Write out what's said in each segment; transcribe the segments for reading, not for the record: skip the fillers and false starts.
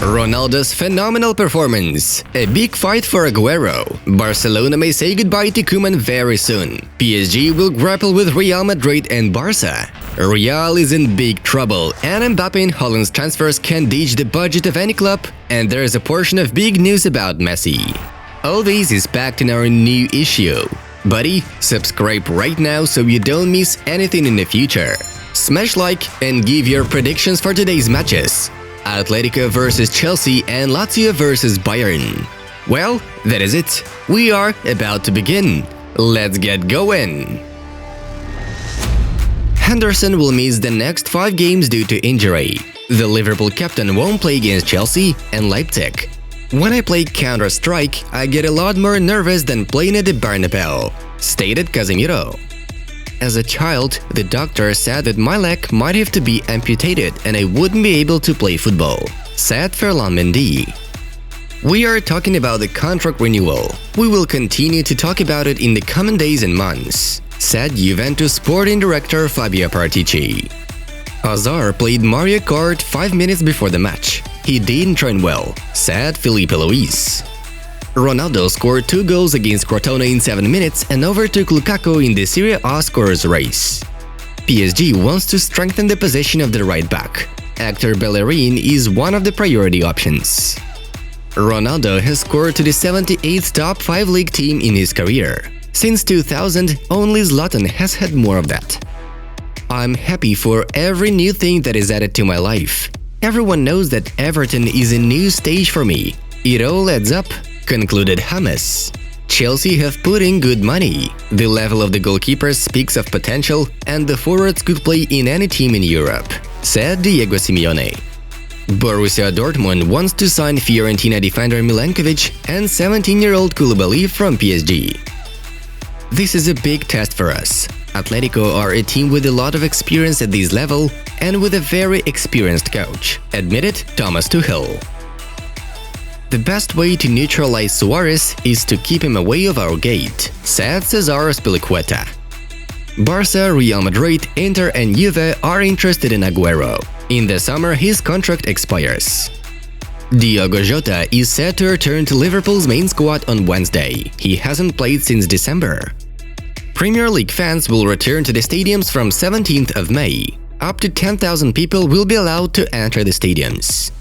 Ronaldo's phenomenal performance. A big fight for Aguero. Barcelona may say goodbye to Koeman very soon. PSG will grapple with Real Madrid and Barca. Real is in big trouble, and Mbappe and Holland's transfers can ditch the budget of any club, and there is a portion of big news about Messi. All this is packed in our new issue. Buddy, subscribe right now so you don't miss anything in the future. Smash like and give your predictions for today's matches. Atletico versus Chelsea and Lazio versus Bayern. Well, that is it. We are about to begin. Let's get going. Henderson will miss the next 5 games due to injury. The Liverpool captain won't play against Chelsea and Leipzig. When I play Counter-Strike, I get a lot more nervous than playing at the Bernabeu, stated Casemiro. As a child, the doctor said that my leg might have to be amputated and I wouldn't be able to play football, said Ferland Mendy. We are talking about the contract renewal. We will continue to talk about it in the coming days and months, said Juventus sporting director Fabio Paratici. Hazard played Mario Kart 5 minutes before the match. He didn't train well, said Felipe Luis. Ronaldo scored 2 goals against Crotone in 7 minutes and overtook Lukaku in the Serie A scorers race. PSG wants to strengthen the position of the right back. Hector Bellerin is one of the priority options. Ronaldo has scored to the 78th top 5 league team in his career. Since 2000, only Zlatan has had more of that. I'm happy for every new thing that is added to my life. Everyone knows that Everton is a new stage for me. It all adds up, concluded James. Chelsea have put in good money. The level of the goalkeepers speaks of potential, and the forwards could play in any team in Europe, said Diego Simeone. Borussia Dortmund wants to sign Fiorentina defender Milenkovic and 17-year-old Koulibaly from PSG. This is a big test for us. Atletico are a team with a lot of experience at this level and with a very experienced coach, admitted Thomas Tuchel. The best way to neutralize Suarez is to keep him away of our gate, said Cesar Azpilicueta. Barca, Real Madrid, Inter and Juve are interested in Aguero. In the summer, his contract expires. Diogo Jota is set to return to Liverpool's main squad on Wednesday. He hasn't played since December. Premier League fans will return to the stadiums from 17th of May. Up to 10,000 people will be allowed to enter the stadiums.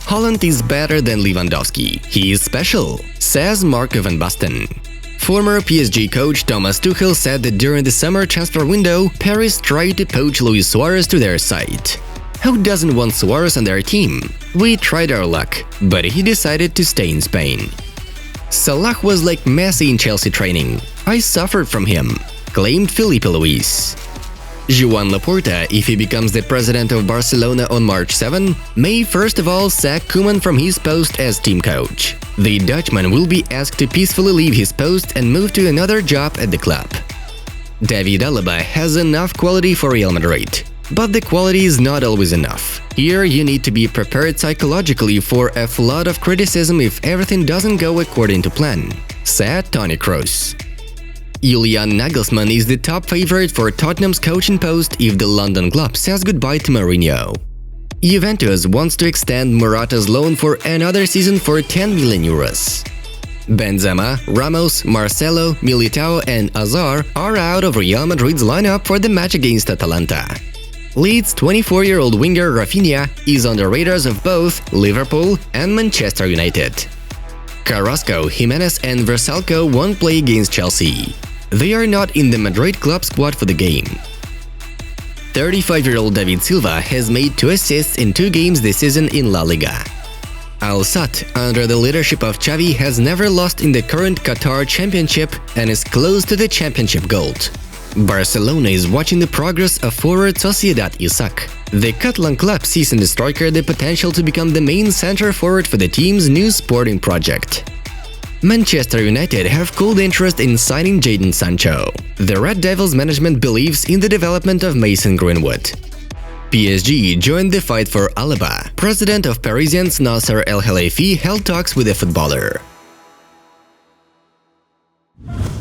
Haaland is better than Lewandowski. He is special, says Marco van Basten. Former PSG coach Thomas Tuchel said that during the summer transfer window, Paris tried to poach Luis Suarez to their side. Who doesn't want Suarez on their team? We tried our luck, but he decided to stay in Spain. Salah was like Messi in Chelsea training. I suffered from him, claimed Felipe Luis. Joan Laporta, if he becomes the president of Barcelona on March 7, may first of all sack Koeman from his post as team coach. The Dutchman will be asked to peacefully leave his post and move to another job at the club. David Alaba has enough quality for Real Madrid. But the quality is not always enough. Here you need to be prepared psychologically for a flood of criticism if everything doesn't go according to plan, said Toni Kroos. Julian Nagelsmann is the top favorite for Tottenham's coaching post if the London club says goodbye to Mourinho. Juventus wants to extend Morata's loan for another season for 10 million euros. Benzema, Ramos, Marcelo, Militao and Hazard are out of Real Madrid's lineup for the match against Atalanta. Leeds 24-year-old winger Rafinha is on the radars of both Liverpool and Manchester United. Carrasco, Jimenez and Versalco won't play against Chelsea. They are not in the Madrid club squad for the game. 35-year-old David Silva has made 2 assists in 2 games this season in La Liga. Al Sadd, under the leadership of Xavi, has never lost in the current Qatar Championship and is close to the championship gold. Barcelona is watching the progress of forward Sociedad Isak. The Catalan club sees in the striker the potential to become the main center forward for the team's new sporting project. Manchester United have cooled interest in signing Jadon Sancho. The Red Devils management believes in the development of Mason Greenwood. PSG joined the fight for Alaba. President of Parisians Nasser El Khelaifi held talks with the footballer.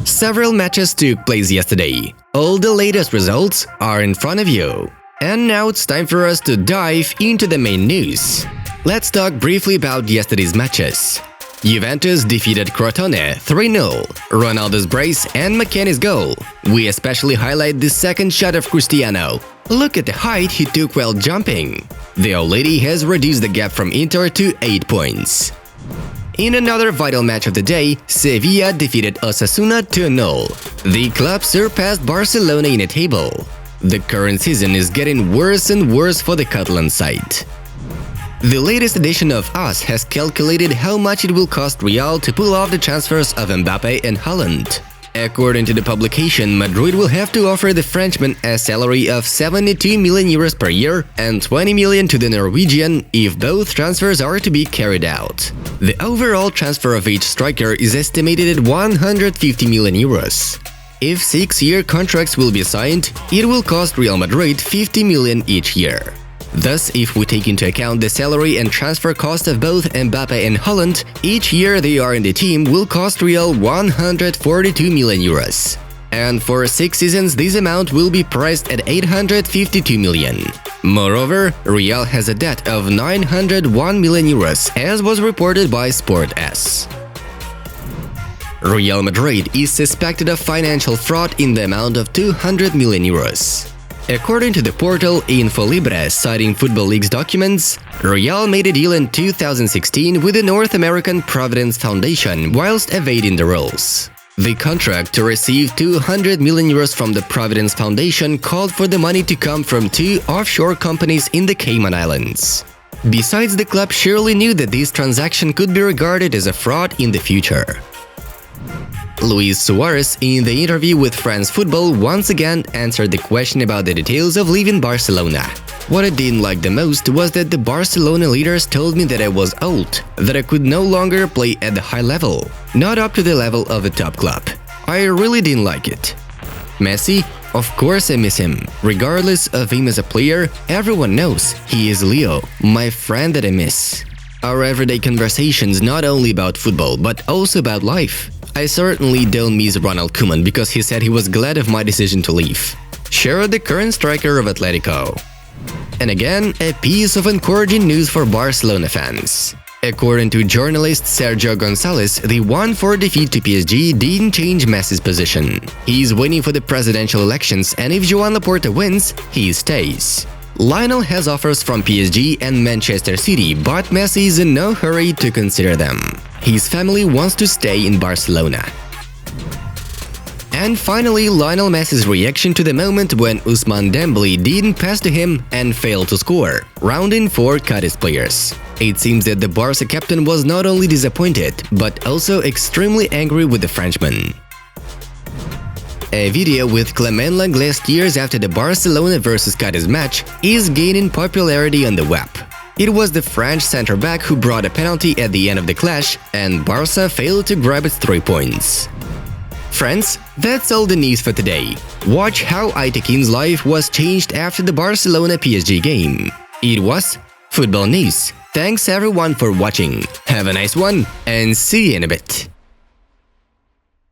Several matches took place yesterday. All the latest results are in front of you. And now it's time for us to dive into the main news. Let's talk briefly about yesterday's matches. Juventus defeated Crotone 3-0, Ronaldo's brace and McKennie's goal. We especially highlight the second shot of Cristiano. Look at the height he took while jumping. The old lady has reduced the gap from Inter to 8 points. In another vital match of the day, Sevilla defeated Osasuna 2-0. The club surpassed Barcelona in the table. The current season is getting worse and worse for the Catalan side. The latest edition of Us has calculated how much it will cost Real to pull off the transfers of Mbappe and Haaland. According to the publication, Madrid will have to offer the Frenchman a salary of 72 million euros per year and 20 million to the Norwegian if both transfers are to be carried out. The overall transfer of each striker is estimated at 150 million euros. If 6-year contracts will be signed, it will cost Real Madrid 50 million each year. Thus, if we take into account the salary and transfer cost of both Mbappe and Haaland, each year they are in the team will cost Real 142 million euros. And for 6 seasons, this amount will be priced at 852 million. Moreover, Real has a debt of 901 million euros, as was reported by Sport S. Real Madrid is suspected of financial fraud in the amount of 200 million euros. According to the portal InfoLibre, citing Football League's documents, Real made a deal in 2016 with the North American Providence Foundation whilst evading the rules. The contract to receive 200 million euros from the Providence Foundation called for the money to come from 2 offshore companies in the Cayman Islands. Besides, the club surely knew that this transaction could be regarded as a fraud in the future. Luis Suarez, in the interview with France Football, once again answered the question about the details of leaving Barcelona. What I didn't like the most was that the Barcelona leaders told me that I was old, that I could no longer play at the high level, not up to the level of a top club. I really didn't like it. Messi? Of course I miss him. Regardless of him as a player, everyone knows he is Leo, my friend that I miss. Our everyday conversations not only about football, but also about life. I certainly don't miss Ronald because he said he was glad of my decision to leave. Shared the current striker of Atletico. And again, a piece of encouraging news for Barcelona fans. According to journalist Sergio Gonzalez, the 1-4 defeat to PSG didn't change Messi's position. He's waiting for the presidential elections, and if Joan Laporta wins, he stays. Lionel has offers from PSG and Manchester City, but Messi is in no hurry to consider them. His family wants to stay in Barcelona. And finally, Lionel Messi's reaction to the moment when Ousmane Dembélé didn't pass to him and failed to score, rounding 4 Cadiz players. It seems that the Barca captain was not only disappointed, but also extremely angry with the Frenchman. A video with Clement Lenglet's tears after the Barcelona vs Cadiz match is gaining popularity on the web. It was the French centre-back who brought a penalty at the end of the clash, and Barca failed to grab its 3 points. Friends, that's all the news for today. Watch how Aitekin's life was changed after the Barcelona-PSG game. It was Football News. Thanks everyone for watching. Have a nice one, and see you in a bit.